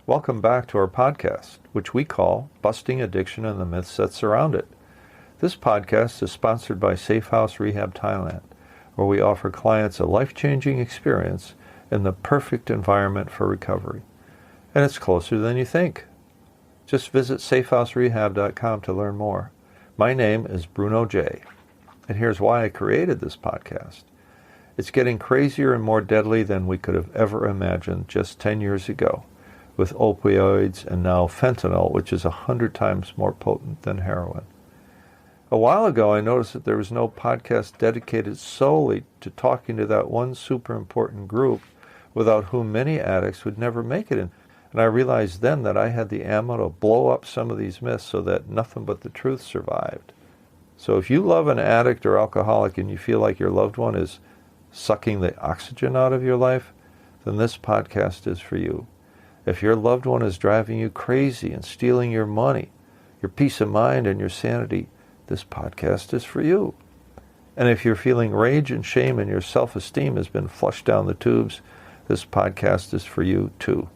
Welcome back to our podcast, which we call Busting Addiction and the Myths That Surround It. This podcast is sponsored by SafeHouse Rehab Thailand, where we offer clients a life-changing experience in the perfect environment for recovery. And it's closer than you think. Just visit safehouserehab.com to learn more. My name is Bruno J. And here's why I created this podcast. It's getting crazier and more deadly than we could have ever imagined just 10 years ago, with opioids and now fentanyl, which is 100 times more potent than heroin. A while ago, I noticed that there was no podcast dedicated solely to talking to that one super important group without whom many addicts would never make it in. And I realized then that I had the ammo to blow up some of these myths so that nothing but the truth survived. So if you love an addict or alcoholic and you feel like your loved one is sucking the oxygen out of your life, then this podcast is for you. If your loved one is driving you crazy and stealing your money, your peace of mind and your sanity, this podcast is for you. And if you're feeling rage and shame and your self-esteem has been flushed down the tubes, this podcast is for you too.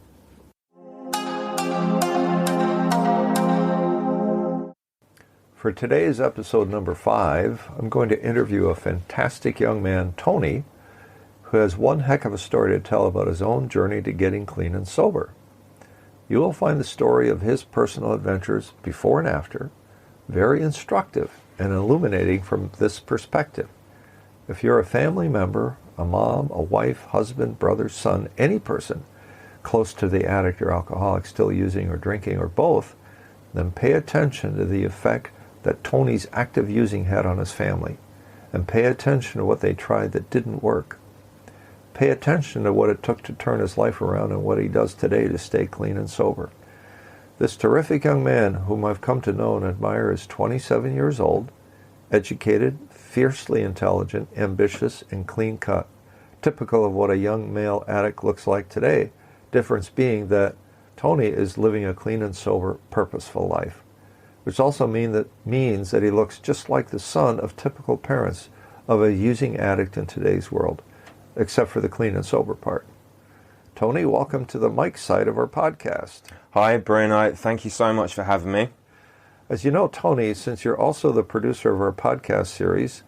For today's episode number 5, I'm going to interview a fantastic young man, Tony, who has one heck of a story to tell about his own journey to getting clean and sober. You will find the story of his personal adventures before and after very instructive and illuminating from this perspective. If you're a family member, a mom, a wife, husband, brother, son, any person close to the addict or alcoholic still using or drinking or both, then pay attention to the effect that Tony's active using had on his family, and pay attention to what they tried that didn't work. Pay attention to what it took to turn his life around and what he does today to stay clean and sober. This terrific young man, whom I've come to know and admire, is 27 years old, educated, fiercely intelligent, ambitious, and clean-cut, typical of what a young male addict looks like today, difference being that Tony is living a clean and sober, purposeful life, which also means that he looks just like the son of typical parents of a using addict in today's world, except for the clean and sober part. Tony, welcome to the Mike side of our podcast. Hi, Bruno. Thank you so much for having me. As you know, Tony, since you're also the producer of our podcast series,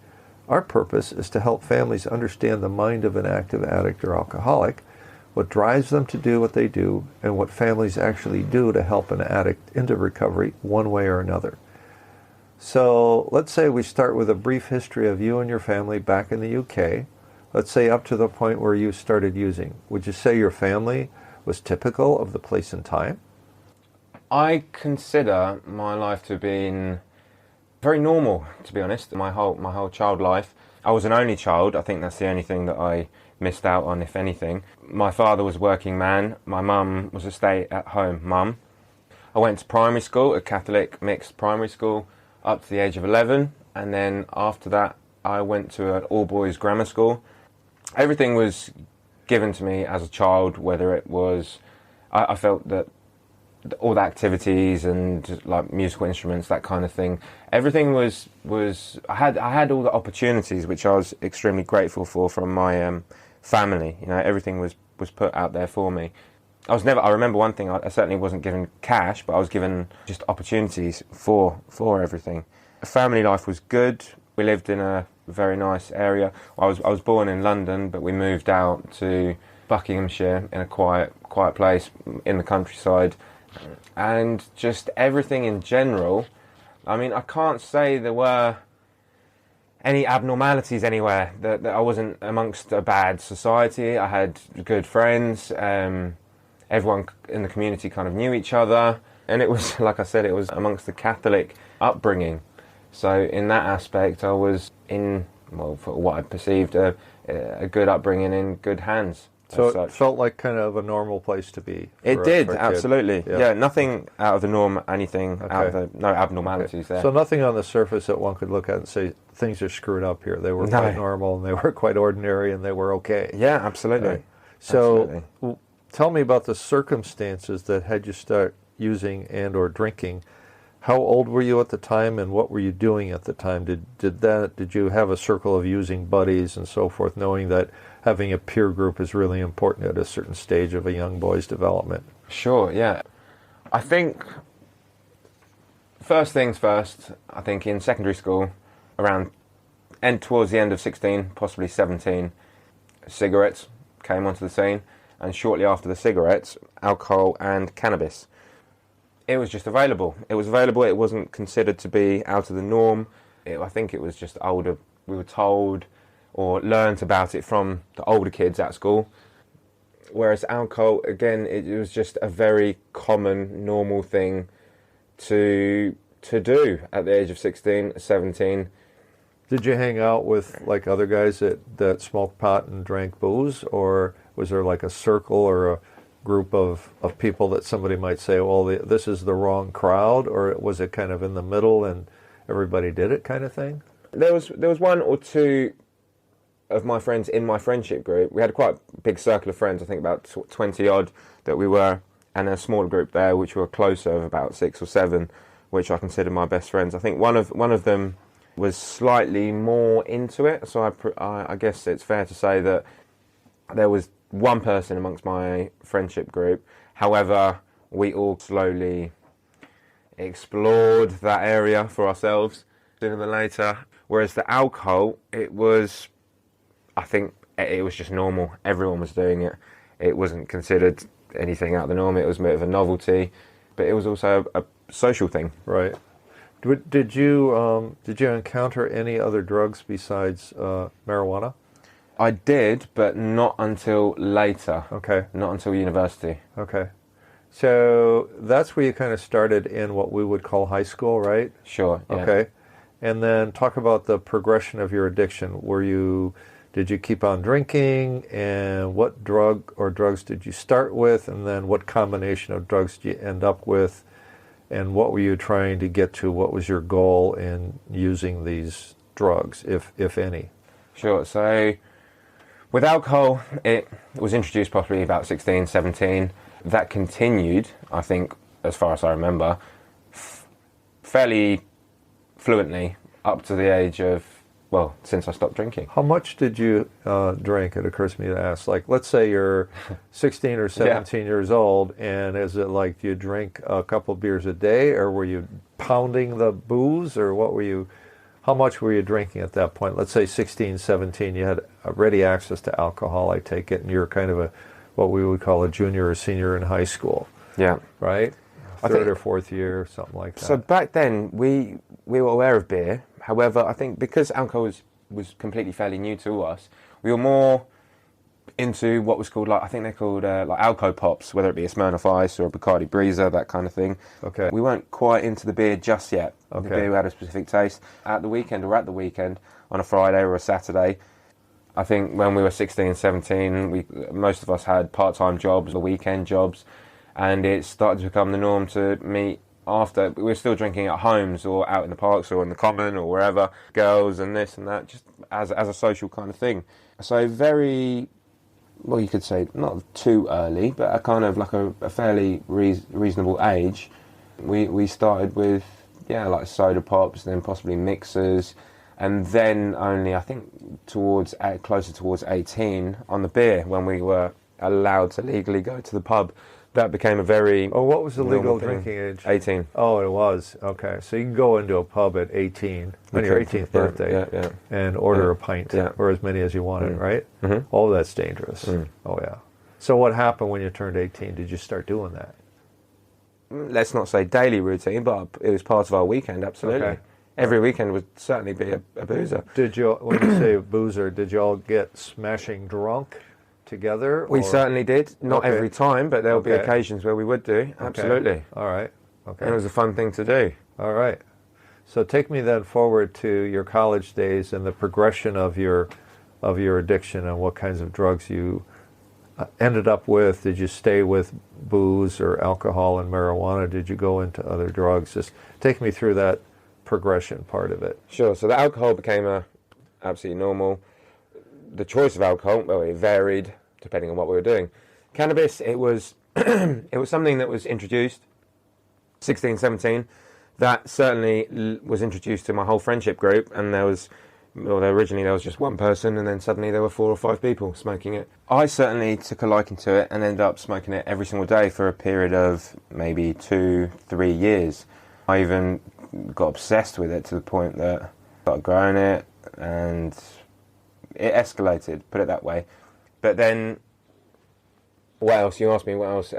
our purpose is to help families understand the mind of an active addict or alcoholic, what drives them to do what they do, and what families actually do to help an addict into recovery one way or another. So let's say we start with a brief history of you and your family back in the UK. Let's say up to the point where you started using. Would you say your family was typical of the place and time? I consider my life to have been very normal, to be honest. My whole child life. I was an only child. I think that's the only thing that I missed out on, if anything. My father was a working man. My mum was a stay-at-home mum. I went to primary school, a Catholic mixed primary school, up to the age of 11. And then after that, I went to an all-boys grammar school. Everything was given to me as a child, whether it was... I felt that all the activities and like musical instruments, that kind of thing, everything was I had all the opportunities, which I was extremely grateful for from my family. You know, everything was put out there for me. I remember one thing, I certainly wasn't given cash, but I was given just opportunities for everything. Family life was good. We lived in a very nice area. I was born in London, but we moved out to Buckinghamshire in a quiet place in the countryside. And just everything in general, I mean, I can't say there were any abnormalities anywhere, that I wasn't amongst a bad society. I had good friends, everyone in the community kind of knew each other, and it was, like I said, it was amongst the Catholic upbringing. So in that aspect, I was in, well, for what I perceived, a good upbringing in good hands. So it felt like kind of a normal place to be. It did, absolutely. Yeah, nothing out of the norm, anything out of the, no abnormalities there. So nothing on the surface that one could look at and say, things are screwed up here. They were quite normal, and they were quite ordinary, and they were okay. Yeah, absolutely. Right. So tell me about the circumstances that had you start using and or drinking. How old were you at the time, and what were you doing at the time? Did you have a circle of using buddies and so forth, knowing that having a peer group is really important at a certain stage of a young boy's development? Sure, yeah. I think, first things first, I think in secondary school, towards the end of 16, possibly 17, cigarettes came onto the scene, and shortly after the cigarettes, alcohol and cannabis. It was just available. It was available, it wasn't considered to be out of the norm. I think it was just older, we were told or learnt about it from the older kids at school. Whereas alcohol, again, it was just a very common, normal thing to do at the age of 16, 17. Did you hang out with like other guys that smoked pot and drank booze, or was there like a circle or a group of people that somebody might say, well, this is the wrong crowd, or was it kind of in the middle and everybody did it kind of thing? There was one or two of my friends in my friendship group. We had quite a big circle of friends, I think about 20 odd that we were, and a smaller group there which were closer, of about 6 or 7, which I consider my best friends. I think one of them was slightly more into it, so I guess it's fair to say that there was one person amongst my friendship group. However, we all slowly explored that area for ourselves sooner than later. Whereas the alcohol, I think it was just normal. Everyone was doing it. It wasn't considered anything out of the norm. It was a bit of a novelty, but it was also a social thing. Right. Did you encounter any other drugs besides marijuana? I did, but not until later. Okay. Not until university. Okay. So that's where you kind of started in what we would call high school, right? Sure. Yeah. Okay. And then talk about the progression of your addiction. Did you keep on drinking, and what drug or drugs did you start with, and then what combination of drugs did you end up with, and what were you trying to get to? What was your goal in using these drugs, if any? Sure. So with alcohol, it was introduced probably about 16, 17. That continued, I think, as far as I remember, fairly fluently up to the age of, well, since I stopped drinking. How much did you drink? It occurs to me to ask. Like, let's say you're 16 or 17 years old, and is it like you drink a couple beers a day, or were you pounding the booze, or how much were you drinking at that point? Let's say 16, 17, you had ready access to alcohol, I take it, and you're kind of what we would call a junior or senior in high school. Yeah. Right? Third or fourth year, something like that. So back then, we were aware of beer. However, I think because alcohol was completely fairly new to us, we were more into what was called, I think they're called like Alco Pops, whether it be a Smirnoff Ice or a Bacardi Breezer, that kind of thing. Okay. We weren't quite into the beer just yet. Okay. The beer had a specific taste. At the weekend on a Friday or a Saturday, I think when we were 16, 17, most of us had part-time jobs or weekend jobs, and it started to become the norm to meet after. We were still drinking at homes or out in the parks or in the common or wherever, girls and this and that, just as a social kind of thing. So very, well, you could say not too early, but a kind of like a fairly reasonable age, we started with, like soda pops, then possibly mixers, and then only, I think, closer towards 18 on the beer, when we were allowed to legally go to the pub. That became a very... Oh, what was the legal drinking age? 18. Oh, it was. Okay. So you can go into a pub at 18, on your 18th birthday, and order a pint, or as many as you wanted, right? Mm-hmm. Oh, that's dangerous. Oh, yeah. So what happened when you turned 18? Did you start doing that? Let's not say daily routine, but it was part of our weekend, absolutely. Okay. Every weekend would certainly be a boozer. Did you, when you say boozer, did you all get smashing drunk together? We certainly did. Not every time, but there'll be occasions where we would do. Absolutely. Okay. All right. Okay. And it was a fun thing to do. All right. So take me then forward to your college days and the progression of your addiction, and what kinds of drugs you ended up with. Did you stay with booze or alcohol and marijuana? Did you go into other drugs? Just take me through that progression part of it. Sure. So the alcohol became absolutely normal. The choice of alcohol, well, it varied depending on what we were doing. Cannabis, it was it was something that was introduced 16, 17. That certainly was introduced to my whole friendship group, and there was Well, originally there was just one person, and then suddenly there were 4 or 5 people smoking it. I certainly took a liking to it and ended up smoking it every single day for a period of maybe 2-3 years. I even got obsessed with it to the point that I started growing it, and it escalated, put it that way. But then, what else? You asked me what else.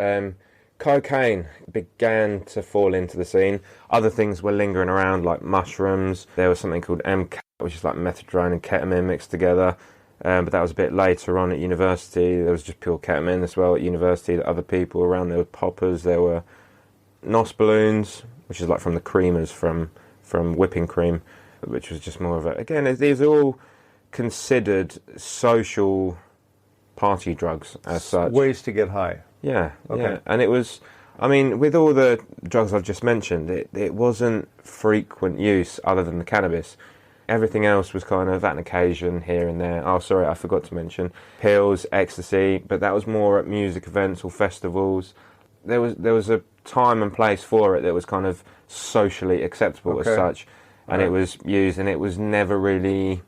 Cocaine began to fall into the scene. Other things were lingering around, like mushrooms. There was something called MK, which is like methadone and ketamine mixed together. But that was a bit later on at university. There was just pure ketamine as well at university. Other people around, there were poppers, there were NOS balloons, which is like from the creamers, from whipping cream, which was just more of a... Again, these are all considered social party drugs as such. Ways to get high. Yeah, okay. Yeah. And it was, I mean, with all the drugs I've just mentioned, it wasn't frequent use other than the cannabis. Everything else was kind of at an occasion here and there. Oh, sorry, I forgot to mention pills, ecstasy, but that was more at music events or festivals. There was a time and place for it that was kind of socially acceptable as such, and it was used, and it was never really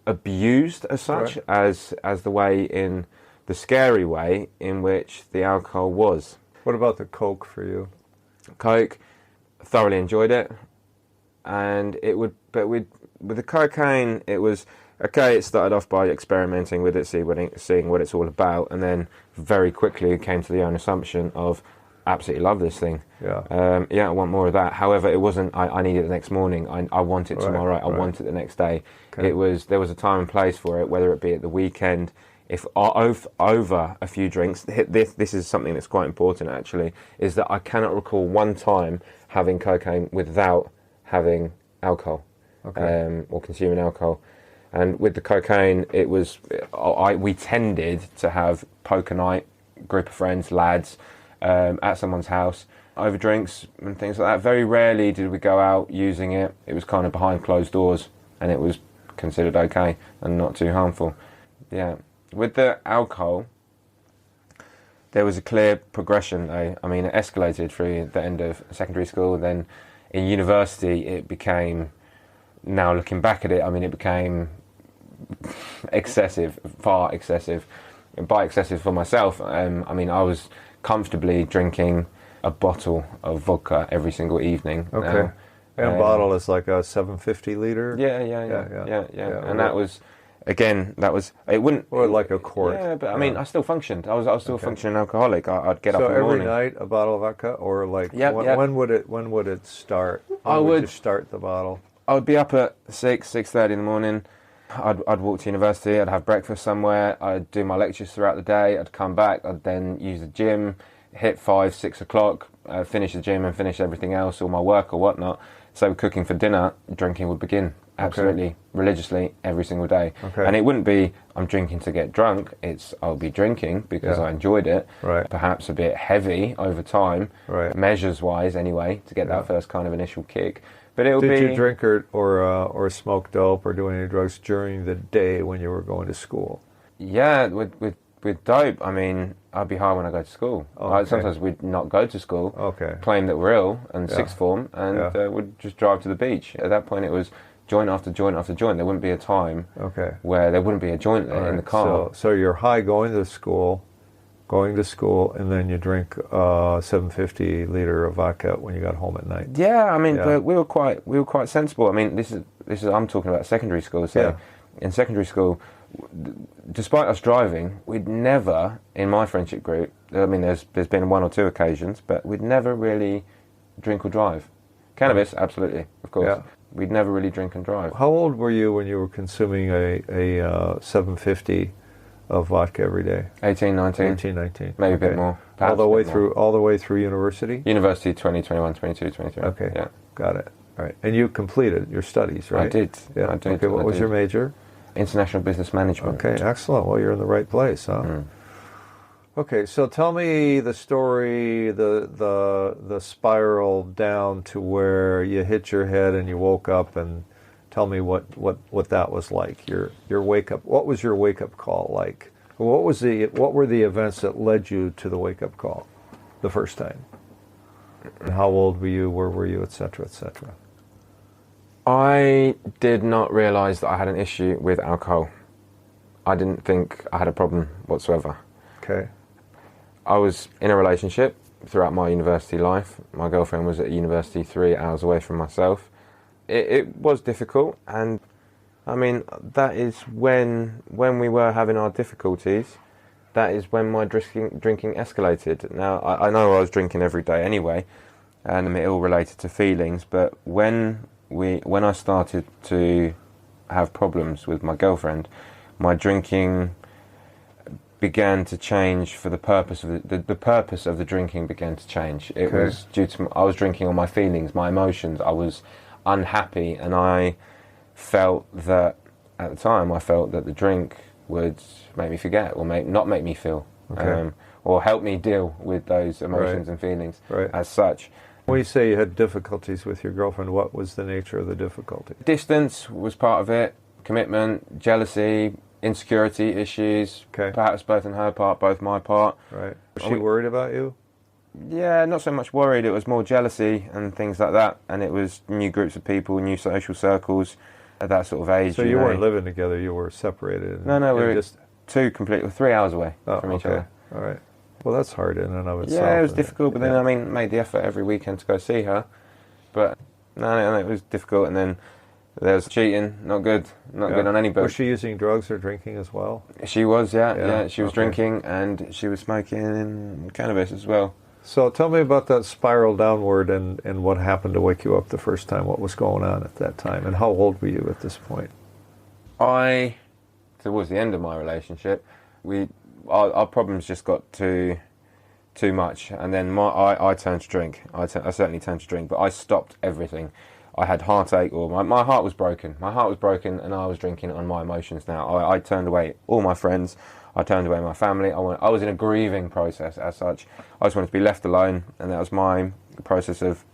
abused as such as the way in the scary way in which the alcohol was. What about the coke for you? Coke, thoroughly enjoyed it, and with the cocaine, it was okay. It started off by experimenting with it, seeing what it's all about, and then very quickly came to the own assumption of absolutely love this thing. I want more of that. However, it wasn't I need it the next morning. I want it tomorrow. I want it the next day. Okay. There was a time and place for it, whether it be at the weekend. If over a few drinks, this is something that's quite important actually, is that I cannot recall one time having cocaine without having alcohol, or consuming alcohol. And with the cocaine, it was we tended to have poker night, group of friends, lads, at someone's house over drinks and things like that. Very rarely did we go out using it. It was kind of behind closed doors, and it was considered okay and not too harmful. Yeah. With the alcohol, there was a clear progression though. I mean, it escalated through the end of secondary school. Then in university, it became, now looking back at it, I mean, it became excessive, far excessive. And by excessive for myself, I mean, I was comfortably drinking a bottle of vodka every single evening. Okay. And a bottle is like a 750 litre? Yeah. And that was... Again, it wouldn't... Or like a quart. Yeah, but I mean, I still functioned. I was still a functioning alcoholic. I'd get up in the morning. So every night a bottle of vodka? Or like, when would it start? When would you start the bottle? I would be up at 6:30 in the morning. I'd walk to university, I'd have breakfast somewhere, I'd do my lectures throughout the day, I'd come back, I'd then use the gym, hit 5-6 o'clock, finish the gym and finish everything else, all my work or whatnot. So cooking for dinner, drinking would begin. Absolutely, religiously, every single day. And it wouldn't be, I'm drinking to get drunk, it's, I'll be drinking because I enjoyed it. Perhaps a bit heavy over time, measures-wise anyway, to get that first kind of initial kick. But Did you drink or smoke dope or do any drugs during the day when you were going to school? Yeah, with dope, I mean, I'd be high when I go to school. Sometimes we'd not go to school, claim that we're ill, and sixth form, and would just drive to the beach. At that point, it was joint after joint after joint. There wouldn't be a time where there wouldn't be a joint there in the car. So you're high going to school, and then you drink 750 litre of vodka when you got home at night. Yeah, I mean, but we were quite sensible. I mean, this is I'm talking about secondary school. So in secondary school, despite us driving, we'd never, in my friendship group, I mean, there's been 1 or 2 occasions, but we'd never really drink or drive. Cannabis, absolutely, of course. Yeah. We'd never really drink and drive. How old were you when you were consuming a 750 of vodka every day? 18, 19. 18, 19. Maybe a bit more. All the way through university? University, 20, 21, 22, 23. Okay, got it. All right. And you completed your studies, right? I did. Yeah. I did. Okay, what was your major? International Business Management. Okay, excellent. Well, you're in the right place, huh? Okay, so tell me the story, the spiral down to where you hit your head and you woke up, and tell me what that was like. Your wake up. What was your wake up call like? What were the events that led you to the wake up call the first time? And how old were you? Where were you? Et cetera, et cetera. I did not realise that I had an issue with alcohol. I didn't think I had a problem whatsoever. Okay. I was in a relationship throughout my university life. My girlfriend was at university 3 hours away from myself. It was difficult, and I mean, that is when we were having our difficulties, that is when my drinking escalated. Now, I know I was drinking every day anyway, and it all related to feelings, but when I started to have problems with my girlfriend, my drinking began to change for the purpose of the purpose of the drinking began to change. It was due to I was drinking on my feelings, my emotions. I was unhappy, and I felt that at the time the drink would make me forget, or not make me feel, or help me deal with those emotions and feelings as such. When you say you had difficulties with your girlfriend, what was the nature of the difficulty? Distance was part of it, commitment, jealousy, insecurity issues, perhaps both on her part, both my part. Right. Was she worried about you? Yeah, not so much worried, it was more jealousy and things like that, and it was new groups of people, new social circles at that sort of age. So you weren't living together, you were separated? No, we were just 3 hours away from each other. All right. Well, that's hard in and of itself. Yeah, it was difficult, but then I made the effort every weekend to go see her. But no, it was difficult, and then there was cheating, not good on anybody. Was she using drugs or drinking as well? She was, yeah. She was drinking, and she was smoking cannabis as well. So tell me about that spiral downward and what happened to wake you up the first time. What was going on at that time, and how old were you at this point? Towards the end of my relationship, our problems just got too much, and then I turned to drink. I certainly turned to drink, but I stopped everything. I had heartache, or my heart was broken. My heart was broken, and I was drinking on my emotions now. I turned away all my friends. I turned away my family. I was in a grieving process as such. I just wanted to be left alone, and that was my process of,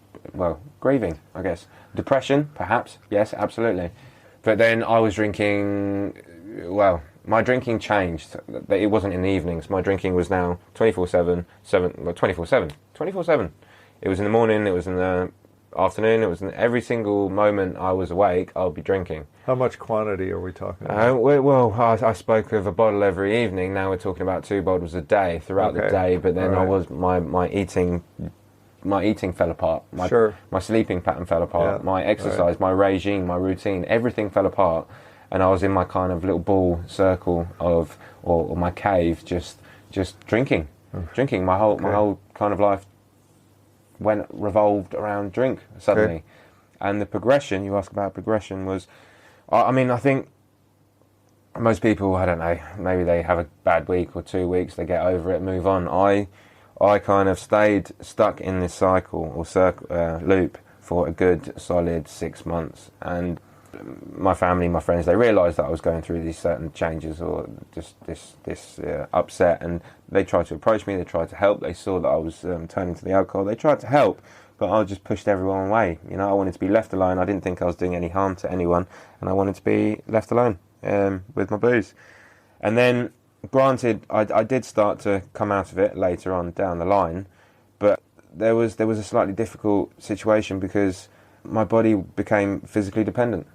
grieving, I guess. Depression, perhaps. Yes, absolutely. But then I was drinking, my drinking changed. It wasn't in the evenings. My drinking was now 24/7, 24/7. It was in the morning, it was in the afternoon, it was in every single moment I was awake, I'll be drinking. How much quantity are we talking about? I spoke of a bottle every evening. Now we're talking about 2 bottles a day throughout the day, but then my eating fell apart. My sleeping pattern fell apart. My exercise, my regime, my routine, everything fell apart. And I was in my kind of little ball circle of, or my cave, just drinking. Drinking. My whole kind of life revolved around drink suddenly. And the progression, you ask about progression, was, I think most people, I don't know, maybe they have a bad week or 2 weeks, they get over it, move on. I kind of stayed stuck in this cycle or loop for a good solid 6 months, and my family, my friends, they realised that I was going through these certain changes or just this upset, and they tried to approach me, they tried to help, they saw that I was turning to the alcohol, they tried to help, but I just pushed everyone away. I wanted to be left alone. I didn't think I was doing any harm to anyone, and I wanted to be left alone with my booze. And then, granted, I did start to come out of it later on down the line, but there was a slightly difficult situation because my body became physically dependent.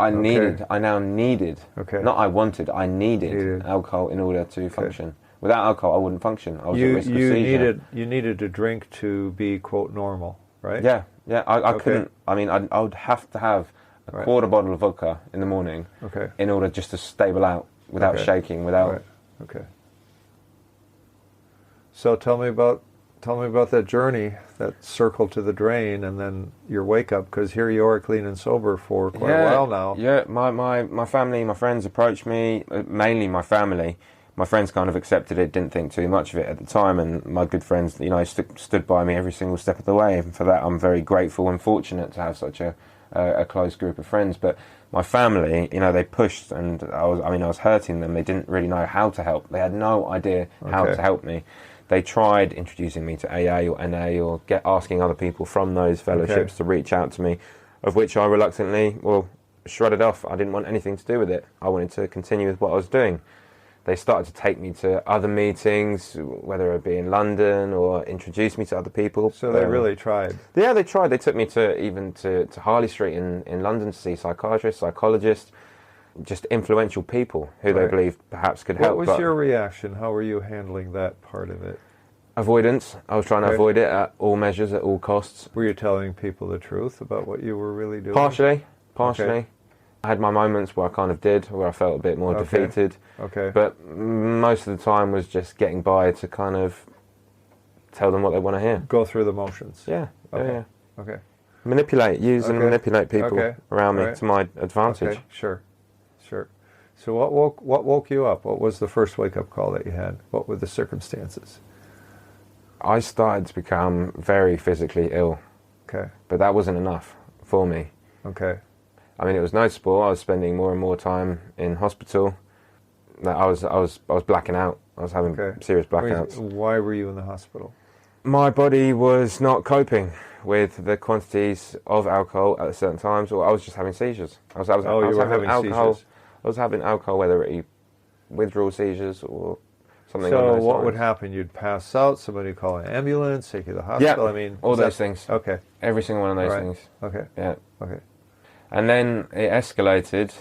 I now needed, not I wanted, I needed alcohol in order to function. Without alcohol, I wouldn't function. I was at risk of seizure. You needed to drink to be, quote, normal, right? Yeah. I couldn't, I would have to have a quarter bottle of vodka in the morning in order just to stable out without shaking, without... Okay. So tell me about that journey, that circle to the drain, and then your wake up, because here you are clean and sober for quite a while now. Yeah, my family, my friends approached me, mainly my family. My friends kind of accepted it, didn't think too much of it at the time, and my good friends, stood by me every single step of the way, and for that I'm very grateful and fortunate to have such a close group of friends. But my family, they pushed, and I was hurting them. They didn't really know how to help. They had no idea how to help me. They tried introducing me to AA or NA or asking other people from those fellowships to reach out to me, of which I reluctantly, shrugged off. I didn't want anything to do with it. I wanted to continue with what I was doing. They started to take me to other meetings, whether it be in London or introduce me to other people. So they really tried. Yeah, they tried. They took me to Harley Street in London to see psychiatrists, psychologists, just influential people who they believed perhaps could help. What was your reaction? How were you handling that part of it? Avoidance. I was trying to avoid it at all measures, at all costs. Were you telling people the truth about what you were really doing? Partially. Okay. I had my moments where I kind of did, where I felt a bit more defeated. Okay. But most of the time was just getting by to kind of tell them what they want to hear. Go through the motions. Yeah. Okay. Yeah. Okay. Use and manipulate people around me to my advantage. Okay. Sure. So what woke you up? What was the first wake-up call that you had? What were the circumstances? I started to become very physically ill. Okay. But that wasn't enough for me. Okay. I mean, it was noticeable. I was spending more and more time in hospital. I was blacking out. I was having serious blackouts. Why were you in the hospital? My body was not coping with the quantities of alcohol at certain times, or I was just having seizures. I was having alcohol. Seizures. I was having alcohol, whether it be withdrawal seizures or something. So what would happen? You'd pass out. Somebody would call an ambulance, take you to the hospital. Yeah, I mean, all those things. Okay. Every single one of those things. Okay. Yeah. Okay. And then it escalated,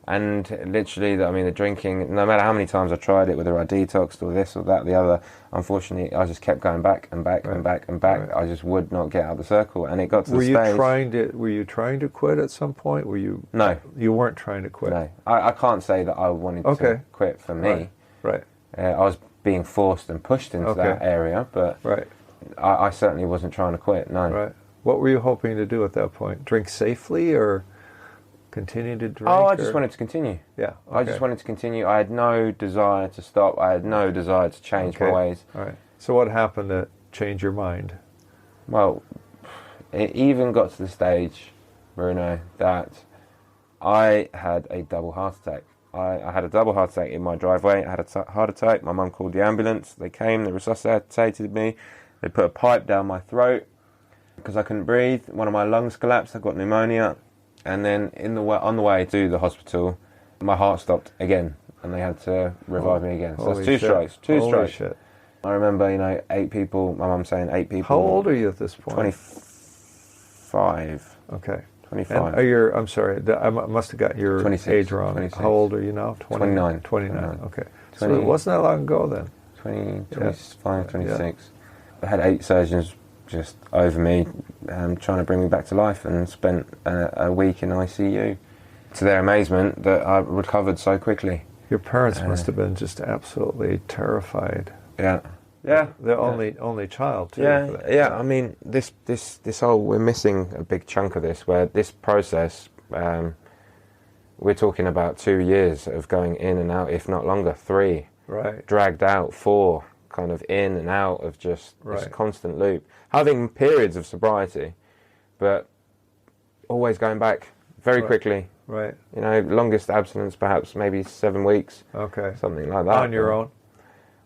and literally, the drinking, no matter how many times I tried it, whether I detoxed or this or that, the other, unfortunately, I just kept going back and back and back and back. I just would not get out of the circle, and it got to the stage. Were you trying to quit at some point? No. You weren't trying to quit? No. I can't say that I wanted to quit for me. Right. I was being forced and pushed into that area, but I certainly wasn't trying to quit, no. Right. What were you hoping to do at that point? Drink safely or continue to drink? Oh, I just wanted to continue. Yeah. Okay. I just wanted to continue. I had no desire to stop. I had no desire to change my ways. All right. So what happened to change your mind? Well, it even got to the stage, Bruno, that I had a double heart attack. I had a double heart attack in my driveway. I had a heart attack. My mum called the ambulance. They came. They resuscitated me. They put a pipe down my throat because I couldn't breathe. One of my lungs collapsed. I got pneumonia. And then on the way to the hospital, my heart stopped again, and they had to revive me again. So that's two strokes. Two strokes. Shit. I remember, 8 people. My mum saying 8 people. How old are you at this point? 25. Okay. 25. And I'm sorry, I must have got your 26, age wrong. 26. How old are you now? 29. 29. Okay. 20, So it wasn't that long ago then. 25, 26. I had 8 surgeons just over me, trying to bring me back to life, and spent a week in ICU. To their amazement, that I recovered so quickly. Your parents must have been just absolutely terrified. Yeah. Yeah. The only child too. Yeah. I mean, this whole, we're missing a big chunk of this, where this process, we're talking about 2 years of going in and out, if not longer, 3. Right. Dragged out, 4, kind of in and out of just this constant loop. Having periods of sobriety, but always going back very quickly. Right. Longest abstinence perhaps maybe 7 weeks. Okay. Something like that. On your own?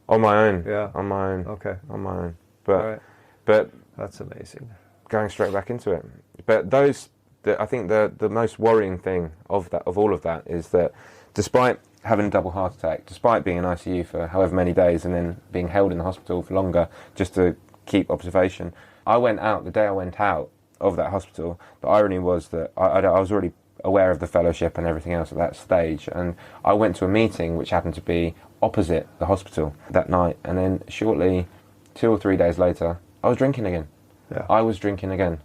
On my own. Yeah. On my own. Okay. On my own. But that's amazing. Going straight back into it. But I think the most worrying thing of all of that is that despite having a double heart attack, despite being in ICU for however many days and then being held in the hospital for longer just to keep observation, I went out, the day I went out of that hospital, the irony was that I was already aware of the fellowship and everything else at that stage, and I went to a meeting which happened to be opposite the hospital that night, and then shortly, 2 or 3 days later, I was drinking again. Yeah. I was drinking again.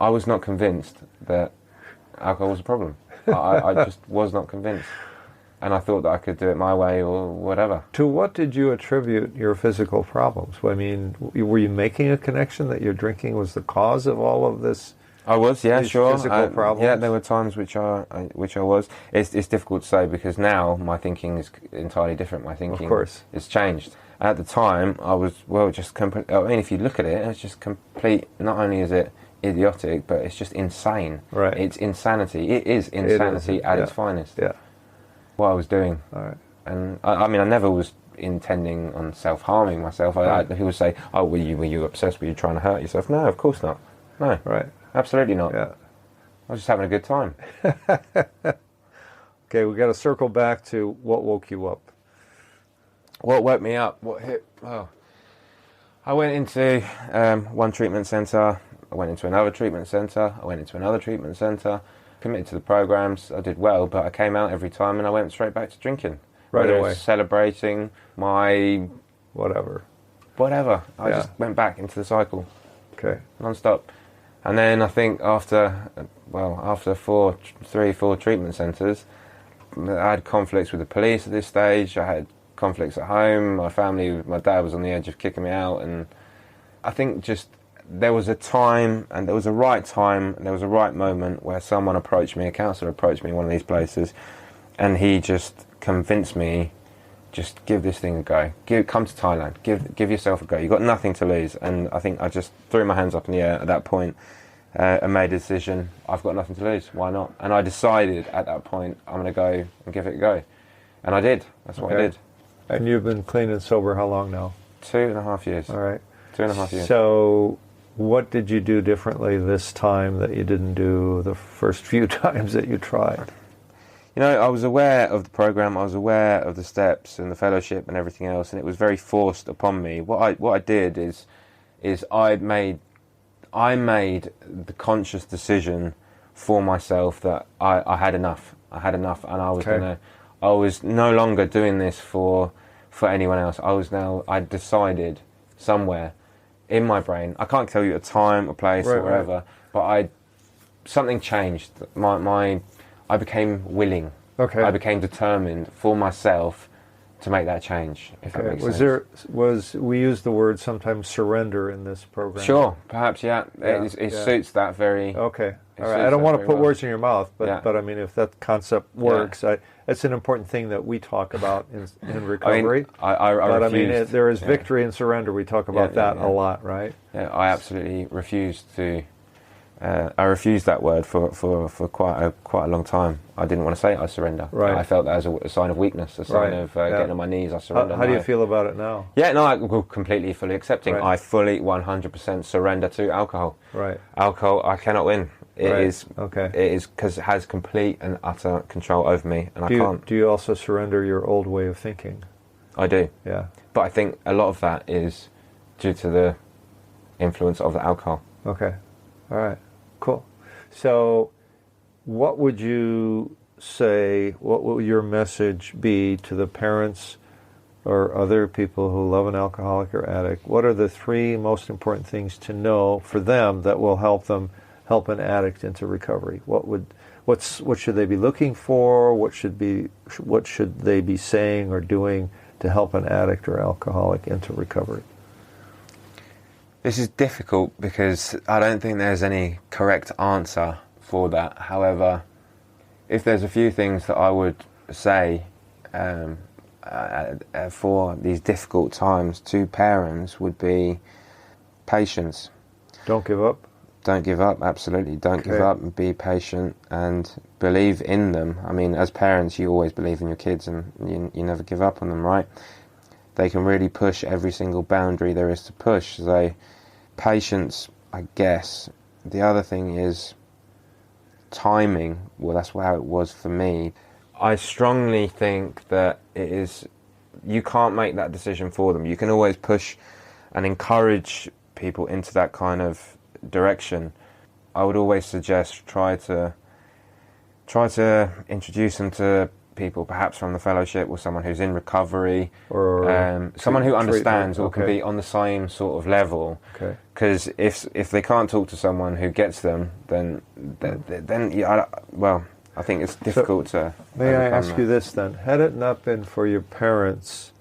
I was not convinced that alcohol was a problem. I just was not convinced. And I thought that I could do it my way or whatever. To what did you attribute your physical problems? I mean, were you making a connection that your drinking was the cause of all of this? I was, yeah, sure. Physical problems? Yeah, there were times which I was. It's difficult to say because now my thinking is entirely different. My thinking, of course, it's changed. At the time, I was, just complete. I mean, if you look at it, it's just complete. Not only is it idiotic, but it's just insane. Right. It's insanity. It is insanity at its finest. Yeah. What I was doing. All right. And I mean, I never was intending on self-harming myself. People say, "Oh, were you obsessed? Were you trying to hurt yourself?" No, of course not. No. Right. Absolutely not. Yeah. I was just having a good time. Okay, we got to circle back to what woke you up. What woke me up? What hit? Oh, I went into one treatment centre. I went into another treatment centre. I went into another treatment centre. Committed to the programs. I did well, but I came out every time and I went straight back to drinking. Right Whether away. it's celebrating my Whatever. I just went back into the cycle. Okay. Non-stop. And then I think after 3-4 treatment centres, I had conflicts with the police at this stage. I had conflicts at home. My family, my dad was on the edge of kicking me out, and I think just there was a time, and there was a right time, and there was a right moment where someone approached me, a counsellor approached me in one of these places, and he just convinced me, just give this thing a go. Come to Thailand. Give yourself a go. You've got nothing to lose. And I think I just threw my hands up in the air at that point and made a decision. I've got nothing to lose. Why not? And I decided at that point, I'm going to go and give it a go. And I did. That's what I did. And you've been clean and sober how long now? 2.5 years. All right. 2.5 years. So what did you do differently this time that you didn't do the first few times that you tried? You know, I was aware of the program, I was aware of the steps and the fellowship and everything else, and it was very forced upon me. What I did is I made the conscious decision for myself that I had enough. I had enough, and I was no longer doing this for anyone else. I decided somewhere in my brain. I can't tell you a time, a place, or wherever, but something changed. I became willing. Okay. I became determined for myself to make that change. If that makes sense. We use the word sometimes surrender in this program? Sure, perhaps, yeah. It suits that very. Okay. All right. I don't want to put words in your mouth, but I mean, if that concept works, it's an important thing that we talk about in recovery. I mean, there is victory and surrender. We talk about that a lot, right? Yeah, I absolutely refused to. I refused that word for quite a long time. I didn't want to say I surrender. Right. I felt that as a sign of weakness, a sign of getting on my knees. I surrender. How do you feel about it now? Yeah, no, I'm completely, fully accepting. Right. I fully, 100% surrender to alcohol. Right. Alcohol, I cannot win. It is because it has complete and utter control over me, and I can't. Do you also surrender your old way of thinking? I do. Yeah. But I think a lot of that is due to the influence of the alcohol. Okay. All right. Cool. So what would you say, what will your message be to the parents or other people who love an alcoholic or addict? What are the 3 most important things to know for them that will help an addict into recovery? What should they be looking for? What should they be saying or doing to help an addict or alcoholic into recovery? This is difficult because I don't think there's any correct answer for that. However, if there's a few things that I would say for these difficult times to parents would be patience. Don't give up. Don't give up, absolutely. Don't give up, and be patient and believe in them. I mean, as parents, you always believe in your kids and you never give up on them, right? They can really push every single boundary there is to push. So, patience, I guess. The other thing is timing. Well, that's how it was for me. I strongly think that you can't make that decision for them. You can always push and encourage people into that kind of direction. I would always suggest try to introduce them to people perhaps from the fellowship or someone who's in recovery or someone who understands or can be on the same sort of level. Because if they can't talk to someone who gets them, then I think it's difficult to. May I ask you this then? Had it not been for your parents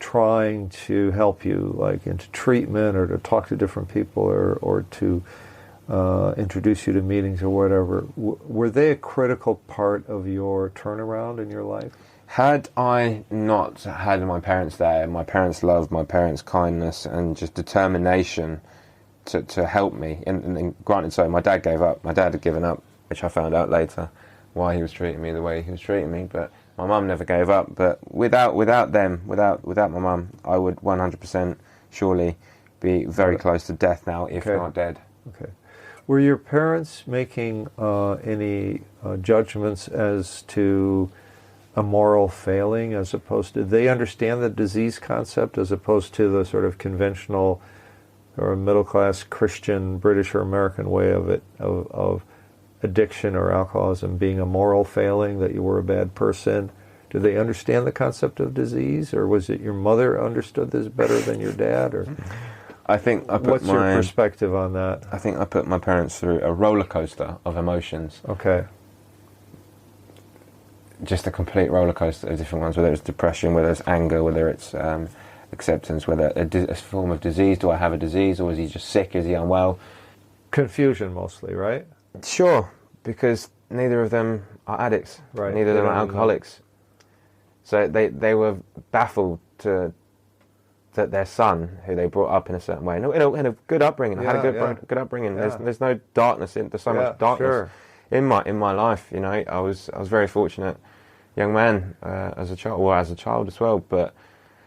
trying to help you, like into treatment or to talk to different people or to introduce you to meetings or whatever, were they a critical part of your turnaround in your life? Had I not had my parents there, my parents' love, my parents' kindness and just determination to help me, and granted so, my dad gave up. My dad had given up, which I found out later, why he was treating me the way he was treating me, but my mum never gave up. But without my mum, I would 100% surely be very close to death now, if not dead. Okay. Were your parents making any judgments as to a moral failing as opposed to, they understand the disease concept as opposed to the sort of conventional or middle-class Christian British or American way of it, of addiction or alcoholism being a moral failing, that you were a bad person? Do they understand the concept of disease, or was it your mother understood this better than your dad? Or I think what's your perspective on that? I think I put my parents through a roller coaster of emotions. Okay. Just a complete roller coaster of different ones, whether it's depression, whether it's anger, whether it's acceptance, whether a form of disease. Do I have a disease, or is he just sick? Is he unwell? Confusion mostly, right? Sure, because neither of them are addicts. Right. Neither of them are alcoholics. So they were baffled that their son, who they brought up in a certain way, in a good upbringing, had a good upbringing. Yeah. There's no darkness there's so much darkness in my life. You know, I was very fortunate young man as a child as well. But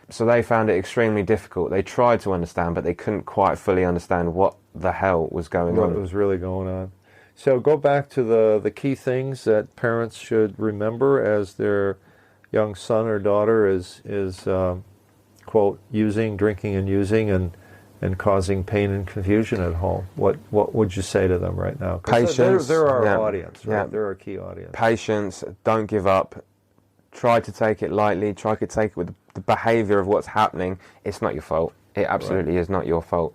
so they found it extremely difficult. They tried to understand, but they couldn't quite fully understand what the hell was going on. What was really going on. So go back to the key things that parents should remember as their young son or daughter is quote, drinking and using and causing pain and confusion at home. What would you say to them right now? Patience. They're our audience, right? Yeah. They're our key audience. Patience. Don't give up. Try to take it lightly. Try to take it with the behaviour of what's happening. It's not your fault. It absolutely is not your fault.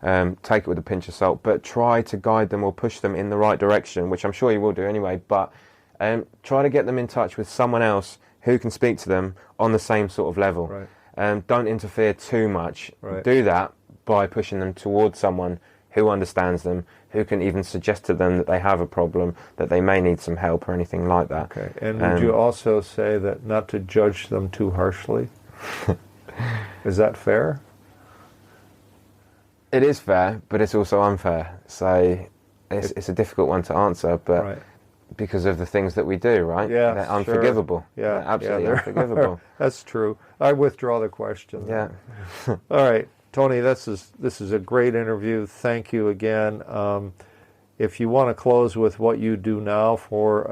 Take it with a pinch of salt, but try to guide them or push them in the right direction, which I'm sure you will do anyway, but try to get them in touch with someone else who can speak to them on the same sort of level. Right. Don't interfere too much. Right. Do that by pushing them towards someone who understands them, who can even suggest to them that they have a problem, that they may need some help or anything like that. Okay. And would you also say that not to judge them too harshly? Is that fair? It is fair, but it's also unfair. So it's a difficult one to answer, but right. because of the things that we do, right? Yeah, they're unforgivable. Sure. Yeah, they're absolutely unforgivable. That's true. I withdraw the question. Yeah. All right, Tony, this is a great interview. Thank you again. If you want to close with what you do now for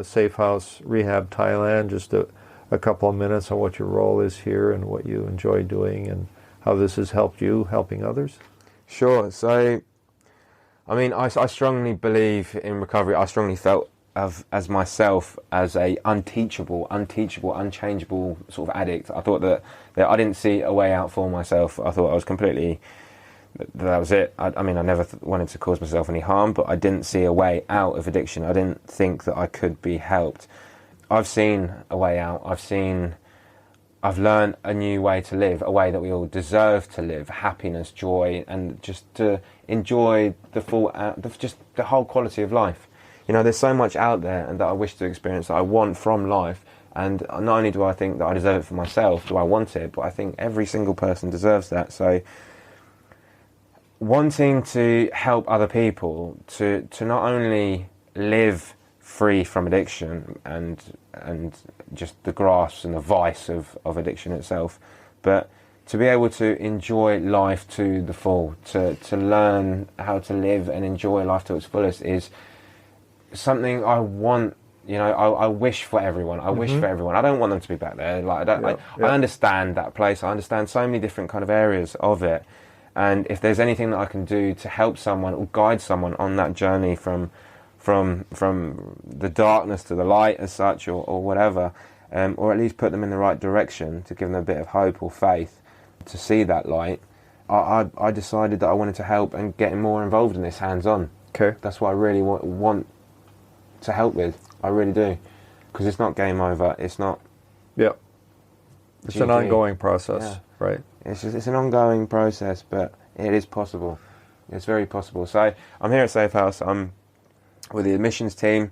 SafeHouse Rehab Thailand, just a couple of minutes on what your role is here and what you enjoy doing and how this has helped you helping others. Sure. So, I mean, I strongly believe in recovery. I strongly felt as myself as a unteachable, unchangeable sort of addict. I thought that I didn't see a way out for myself. I thought I was completely, that was it. I mean, I never wanted to cause myself any harm, but I didn't see a way out of addiction. I didn't think that I could be helped. I've seen a way out. I've learned a new way to live, a way that we all deserve to live, happiness, joy, and just to enjoy the whole quality of life. You know, there's so much out there and that I wish to experience, that I want from life, and not only do I think that I deserve it for myself, do I want it, but I think every single person deserves that. So wanting to help other people to not only live free from addiction and just the grasp and the vice of addiction itself, but to be able to enjoy life to the full, to learn how to live and enjoy life to its fullest is something I want. You know, I wish for everyone. I wish for everyone. I don't want them to be back there. Like I understand that place. I understand so many different kind of areas of it, and if there's anything that I can do to help someone or guide someone on that journey from the darkness to the light as such, or whatever, or at least put them in the right direction, to give them a bit of hope or faith to see that light, I decided that I wanted to help and get more involved in this hands-on. Okay. That's what I really want to help with. I really do. Because it's not game over. It's not... Yeah. It's GG. an ongoing process, Yeah. right? It's an ongoing process, but it is possible. It's very possible. So I'm here at SafeHouse. I'm with the admissions team.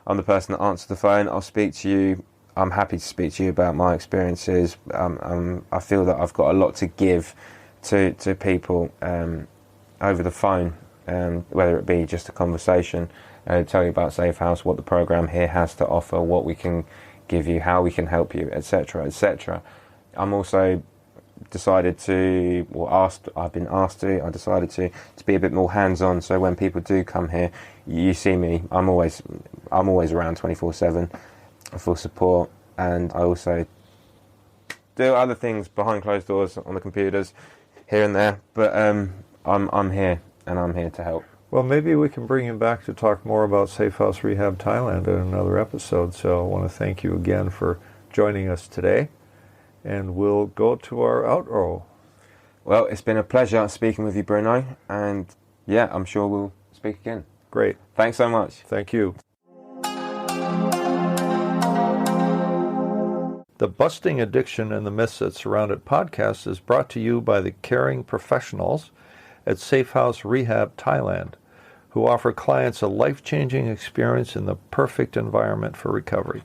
I'm the person that answers the phone. I'll speak to you. I'm happy to speak to you about my experiences. I feel that I've got a lot to give to people over the phone, whether it be just a conversation, tell you about SafeHouse, what the program here has to offer, what we can give you, how we can help you, etc., etc. I'm also decided to, I've been asked to, I decided to be a bit more hands-on, so when people do come here, you see me, I'm always around 24/7 for support. and I also do other things behind closed doors on the computers here and there, but I'm here, and I'm here to help. Well, maybe we can bring you back to talk more about SafeHouse Rehab Thailand in another episode. So I want to thank you again for joining us today, and we'll go to our outro. Well, it's been a pleasure speaking with you, Bruno, and yeah, I'm sure we'll speak again. Great. Thanks so much. Thank you. The Busting Addiction and the Myths That Surround It podcast is brought to you by the caring professionals at SafeHouse Rehab Thailand, who offer clients a life-changing experience in the perfect environment for recovery.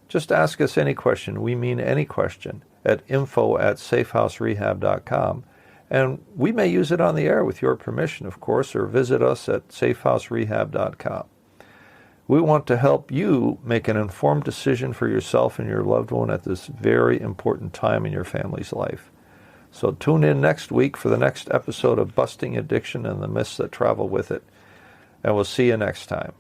Just ask us any question, we mean any question, at info@safehouserehab.com, and we may use it on the air with your permission, of course, or visit us at safehouserehab.com. We want to help you make an informed decision for yourself and your loved one at this very important time in your family's life. So tune in next week for the next episode of Busting Addiction and the Myths That Travel with It, and we'll see you next time.